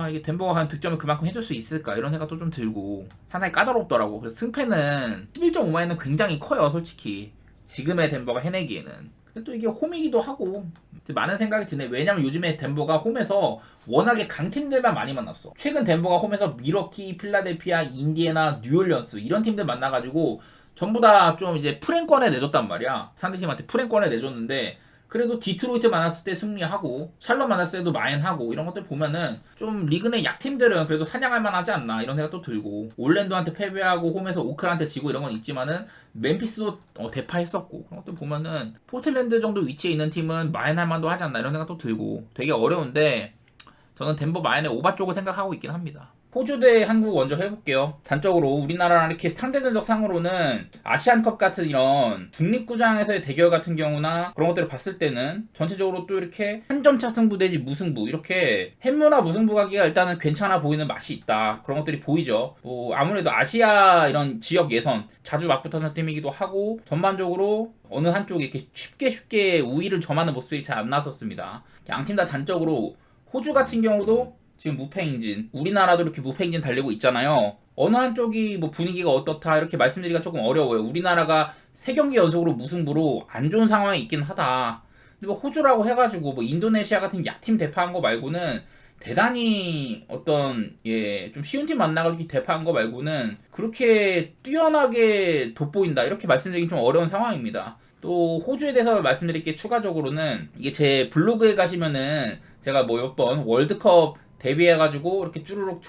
이게 덴버가 한 득점을 그만큼 해줄 수 있을까 이런 생각도 좀 들고 상당히 까다롭더라고. 그래서 승패는 11.5만에는 굉장히 커요 솔직히 지금의 덴버가 해내기에는. 근데 또 이게 홈이기도 하고 많은 생각이 드네. 왜냐면 요즘에 덴버가 홈에서 워낙에 강팀들만 많이 만났어. 최근 덴버가 홈에서 미러키, 필라델피아, 인디애나, 뉴올리언스 이런 팀들 만나가지고 전부 다 좀 이제 프랭권에 내줬단 말이야. 상대팀한테 프랭권에 내줬는데 그래도 디트로이트 만났을 때 승리하고 샬럿 만났을 때도 마인하고 이런 것들 보면은 좀 리그 내 약팀들은 그래도 사냥할 만하지 않나 이런 생각도 들고 올랜도한테 패배하고 홈에서 오클한테 지고 이런 건 있지만은 멤피스도 대파했었고 그런 것들 보면은 포틀랜드 정도 위치에 있는 팀은 마인할 만도 하지 않나 이런 생각도 들고 되게 어려운데 저는 덴버 마인의 오바 쪽을 생각하고 있긴 합니다. 호주 대 한국 먼저 해볼게요. 단적으로 우리나라랑 이렇게 상대전적 상으로는 아시안컵 같은 이런 중립구장에서의 대결 같은 경우나 그런 것들을 봤을 때는 전체적으로 또 이렇게 한 점차 승부 내지 무승부 이렇게 햄무나 무승부 가기가 일단은 괜찮아 보이는 맛이 있다. 그런 것들이 보이죠. 뭐 아무래도 아시아 이런 지역 예선 자주 맞붙었던 팀이기도 하고 전반적으로 어느 한쪽이 이렇게 쉽게 우위를 점하는 모습이 잘 안 나왔었습니다. 양팀 다 단적으로 호주 같은 경우도 지금 무패 행진, 우리나라도 이렇게 무패 행진 달리고 있잖아요. 어느 한쪽이 뭐 분위기가 어떻다 이렇게 말씀드리기가 조금 어려워요. 우리나라가 3경기 연속으로 무승부로 안 좋은 상황에 있긴 하다. 근데 뭐 호주라고 해가지고 뭐 인도네시아 같은 약팀 대파한 거 말고는 대단히 어떤 좀 쉬운 팀 만나가지고 대파한 거 말고는 그렇게 뛰어나게 돋보인다 이렇게 말씀드리긴 좀 어려운 상황입니다. 또 호주에 대해서 말씀드릴 게 추가적으로는 이게 제 블로그에 가시면은 제가 뭐 몇 번 월드컵 대비해가지고 이렇게 쭈루룩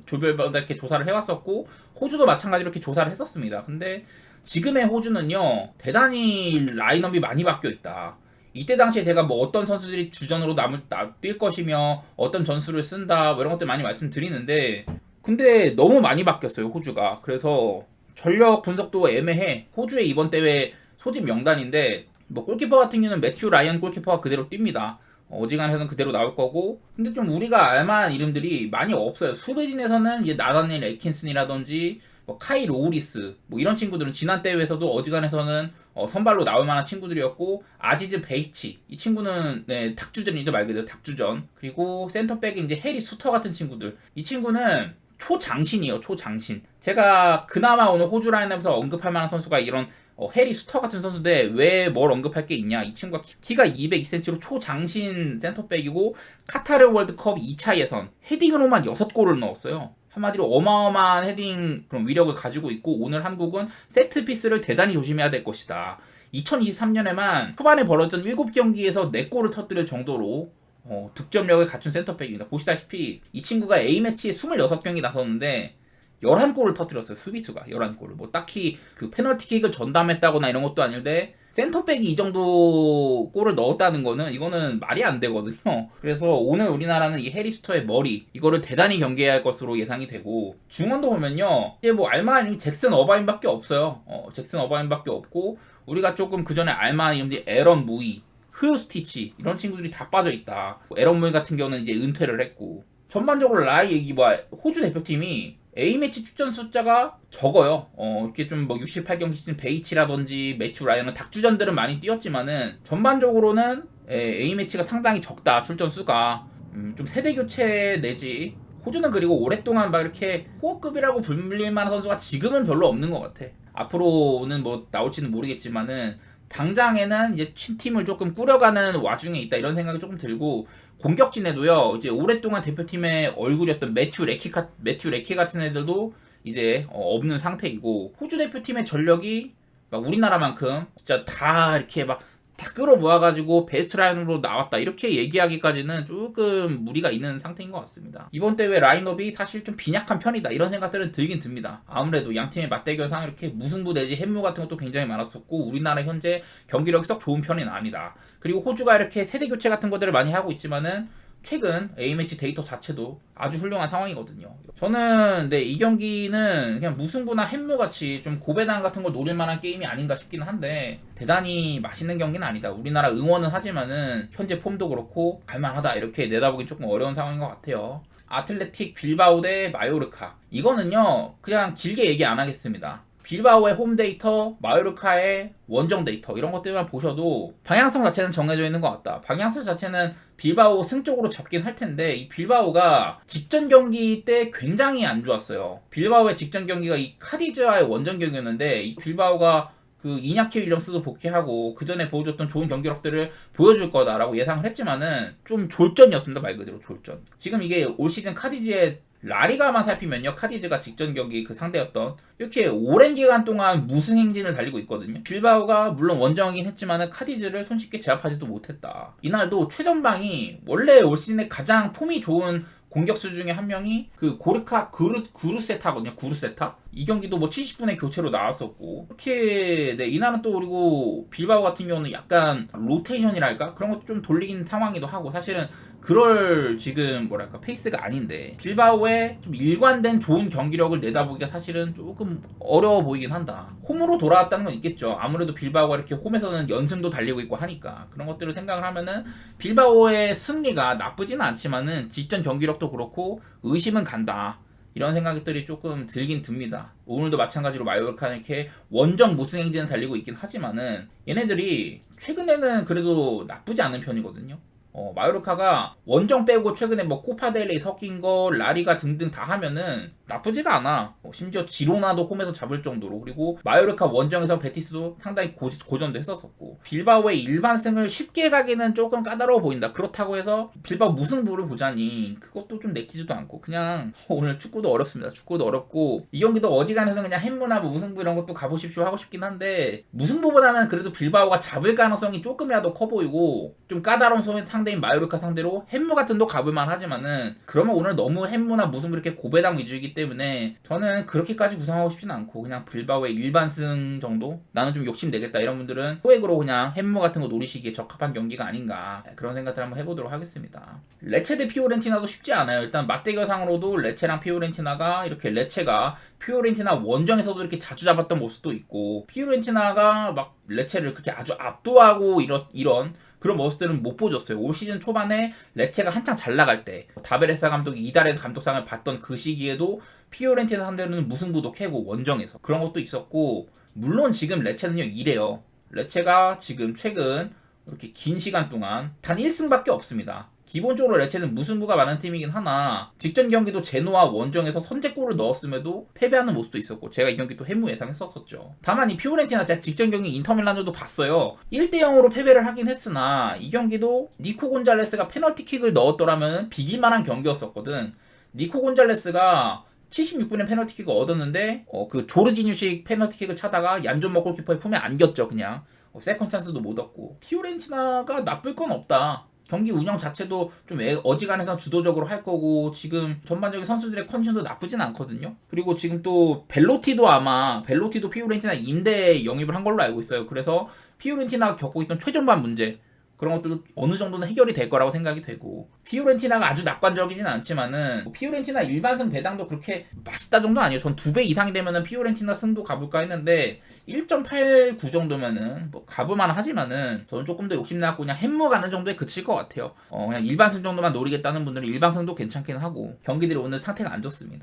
조별마다 이렇게 조사를 해왔었고 호주도 마찬가지로 이렇게 조사를 했었습니다. 근데 지금의 호주는요 대단히 라인업이 많이 바뀌어 있다. 이때 당시에 제가 뭐 어떤 선수들이 주전으로 뛸 것이며 어떤 전술을 쓴다 뭐 이런 것들 많이 말씀드리는데 근데 너무 많이 바뀌었어요 호주가. 그래서 전력 분석도 애매해. 호주의 이번 대회 소집 명단인데 뭐 골키퍼 같은 경우는 매튜 라이언 골키퍼가 그대로 뜁니다. 어지간해서는 그대로 나올 거고 근데 좀 우리가 알만한 이름들이 많이 없어요. 수비진에서는 이제 나다니엘 에킨슨이라든지 뭐 카이 로우리스 뭐 이런 친구들은 지난 대회에서도 어지간해서는 선발로 나올 만한 친구들이었고 아지즈 베이치 이 친구는 네, 닭주전이죠 말 그대로 닭주전. 그리고 센터백에 이제 해리 수터 같은 친구들 이 친구는 초장신이에요. 초장신. 제가 그나마 오늘 호주 라인업에서 언급할 만한 선수가 이런 해리 수터 같은 선수인데 왜 뭘 언급할 게 있냐. 이 친구가 키가 202cm로 초장신 센터백이고 카타르 월드컵 2차 예선 헤딩으로만 6골을 넣었어요. 한마디로 어마어마한 헤딩 그런 위력을 가지고 있고 오늘 한국은 세트피스를 대단히 조심해야 될 것이다. 2023년에만 초반에 벌어졌던 7경기에서 4골을 터뜨릴 정도로 득점력을 갖춘 센터백입니다. 보시다시피 이 친구가 A매치에 26경기 나섰는데 11골을 터뜨렸어요. 수비수가 11골을. 뭐 딱히 그 페널티킥을 전담했다거나 이런 것도 아닌데 센터백이 이 정도 골을 넣었다는 거는 이거는 말이 안 되거든요. 그래서 오늘 우리나라는 이 해리 스터의 머리 이거를 대단히 경계해야 할 것으로 예상이 되고 중원도 보면요. 이제 뭐 알만한 잭슨 어바인밖에 없어요. 잭슨 어바인밖에 없고 우리가 조금 그 전에 알만한 이름들이 에런 무이 흐스티치 이런 친구들이 다 빠져있다. 에런 무이 같은 경우는 이제 은퇴를 했고 전반적으로 호주 대표팀이 A매치 출전 숫자가 적어요. 이렇게 좀 뭐 68경기 시즌 베이치라든지 매튜 라이언은 닭주전들은 많이 뛰었지만은 전반적으로는 A매치가 상당히 적다. 출전 수가 좀 세대 교체 내지 호주는 그리고 오랫동안 막 이렇게 호급이라고 불릴 만한 선수가 지금은 별로 없는 것 같아. 앞으로는 뭐 나올지는 모르겠지만은 당장에는 이제 팀을 조금 꾸려가는 와중에 있다 이런 생각이 조금 들고 공격진에도요 이제 오랫동안 대표팀의 얼굴이었던 매튜 레키 같은 애들도 이제 없는 상태이고 호주 대표팀의 전력이 막 우리나라만큼 진짜 다 이렇게 막 다 끌어모아가지고 베스트 라인으로 나왔다 이렇게 얘기하기까지는 조금 무리가 있는 상태인 것 같습니다. 이번 대회 라인업이 사실 좀 빈약한 편이다 이런 생각들은 들긴 듭니다. 아무래도 양팀의 맞대결상 이렇게 무승부 내지 햄무 같은 것도 굉장히 많았었고 우리나라 현재 경기력이 썩 좋은 편은 아니다. 그리고 호주가 이렇게 세대 교체 같은 것들을 많이 하고 있지만은 최근 A매치 데이터 자체도 아주 훌륭한 상황이거든요. 저는 이 경기는 그냥 무승부나 햄무같이 좀 고배당 같은 걸 노릴 만한 게임이 아닌가 싶기는 한데 대단히 맛있는 경기는 아니다. 우리나라 응원은 하지만은 현재 폼도 그렇고 갈만하다 이렇게 내다보긴 조금 어려운 상황인 것 같아요. 아틀레틱 빌바오 대 마요르카 이거는요 그냥 길게 얘기 안 하겠습니다. 빌바오의 홈 데이터, 마요르카의 원정 데이터 이런 것들만 보셔도 방향성 자체는 정해져 있는 것 같다. 방향성 자체는 빌바오 승 쪽으로 잡긴 할 텐데 이 빌바오가 직전 경기 때 굉장히 안 좋았어요. 빌바오의 직전 경기가 이 카디즈와의 원정 경기였는데 이 빌바오가 그 이냐키 윌리엄스도 복귀하고 그 전에 보여줬던 좋은 경기력들을 보여줄 거다라고 예상을 했지만은 좀 졸전이었습니다. 말 그대로 졸전. 지금 이게 올 시즌 카디즈의 라리가만 살피면요 카디즈가 직전 경기 그 상대였던 이렇게 오랜 기간 동안 무승 행진을 달리고 있거든요. 빌바오가 물론 원정이긴 했지만 카디즈를 손쉽게 제압하지도 못했다. 이날도 최전방이 원래 올 시즌에 가장 폼이 좋은 공격수 중에 한 명이 그 고르카 구루세타거든요. 구루세타 이 경기도 뭐 70분에 교체로 나왔었고 이렇게 네, 이날은 또 그리고 빌바오 같은 경우는 약간 로테이션이랄까 그런 것도 좀 돌리긴 상황이기도 하고 사실은 그럴 지금 뭐랄까 페이스가 아닌데 빌바오의 좀 일관된 좋은 경기력을 내다보기가 사실은 조금 어려워 보이긴 한다. 홈으로 돌아왔다는 건 있겠죠. 아무래도 빌바오가 이렇게 홈에서는 연승도 달리고 있고 하니까 그런 것들을 생각을 하면은 빌바오의 승리가 나쁘지는 않지만은 직전 경기력도 그렇고 의심은 간다. 이런 생각들이 조금 들긴 듭니다. 오늘도 마찬가지로 마요르카는 이렇게 원정 무승 행진을 달리고 있긴 하지만은 얘네들이 최근에는 그래도 나쁘지 않은 편이거든요. 마요르카가 원정 빼고 최근에 뭐 코파델레이 섞인 거 라리가 등등 다 하면은 나쁘지가 않아. 심지어 지로나도 홈에서 잡을 정도로 그리고 마요르카 원정에서 베티스도 상당히 고전도 했었었고 빌바오의 일반승을 쉽게 가기는 조금 까다로워 보인다. 그렇다고 해서 빌바오 무승부를 보자니 그것도 좀 내키지도 않고 그냥 오늘 축구도 어렵습니다. 축구도 어렵고 이 경기도 어지간해서는 그냥 햄무나 뭐 무승부 이런 것도 가보십시오 하고 싶긴 한데 무승부보다는 그래도 빌바오가 잡을 가능성이 조금이라도 커 보이고 좀 까다로운 상대인 마요르카 상대로 햄무 같은 도 가볼만 하지만은 그러면 오늘 너무 햄무나 무승부 이렇게 고배당 위주이기 때문에 저는 그렇게까지 구성하고 싶지는 않고 그냥 빌바오의 일반승 정도 나는 좀 욕심내겠다 이런 분들은 소액으로 그냥 햄무 같은 거 노리시기에 적합한 경기가 아닌가 그런 생각들 한번 해보도록 하겠습니다. 레체 대 피오렌티나도 쉽지 않아요. 일단 맞대결상으로도 레체랑 피오렌티나가 이렇게 레체가 피오렌티나 원정에서도 이렇게 자주 잡았던 모습도 있고 피오렌티나가 막 레체를 그렇게 아주 압도하고 이런 그런 모습들은 못 보여줬어요. 올 시즌 초반에 레체가 한창 잘 나갈 때 다베레사 감독이 이달에서 감독상을 받던 그 시기에도 피오렌티나 상대로는 무승부도 캐고 원정에서 그런 것도 있었고 물론 지금 레체는요 이래요. 레체가 지금 최근 이렇게 긴 시간 동안 단 1승밖에 없습니다. 기본적으로 레체는 무승부가 많은 팀이긴 하나 직전 경기도 제노아 원정에서 선제골을 넣었음에도 패배하는 모습도 있었고 제가 이 경기 또 햄무 예상했었죠. 다만 이 피오렌티나 제가 직전 경기 인터밀란도 봤어요. 1대0으로 패배를 하긴 했으나 이 경기도 니코 곤잘레스가 페널티킥을 넣었더라면 비길만한 경기였었거든. 니코 곤잘레스가 76분에 페널티킥을 얻었는데 그 조르지뉴식 페널티킥을 차다가 얀존머 골키퍼의 품에 안겼죠. 그냥 세컨 찬스도 못 얻고 피오렌티나가 나쁠 건 없다. 경기 운영 자체도 좀 어지간해서 주도적으로 할 거고 지금 전반적인 선수들의 컨디션도 나쁘진 않거든요. 그리고 지금 또 벨로티도 피오렌티나 임대 영입을 한 걸로 알고 있어요. 그래서 피오렌티나가 겪고 있던 최전반 문제 그런 것들도 어느 정도는 해결이 될 거라고 생각이 되고 피오렌티나가 아주 낙관적이진 않지만은 피오렌티나 일반승 배당도 그렇게 맛있다 정도 아니에요. 전 2배 이상이 되면은 피오렌티나 승도 가볼까 했는데 1.89 정도면은 뭐 가볼만 하지만은 저는 조금 더 욕심내갖고 그냥 햄무 가는 정도에 그칠 것 같아요. 그냥 일반승 정도만 노리겠다는 분들은 일반승도 괜찮긴 하고 경기들이 오늘 상태가 안 좋습니다.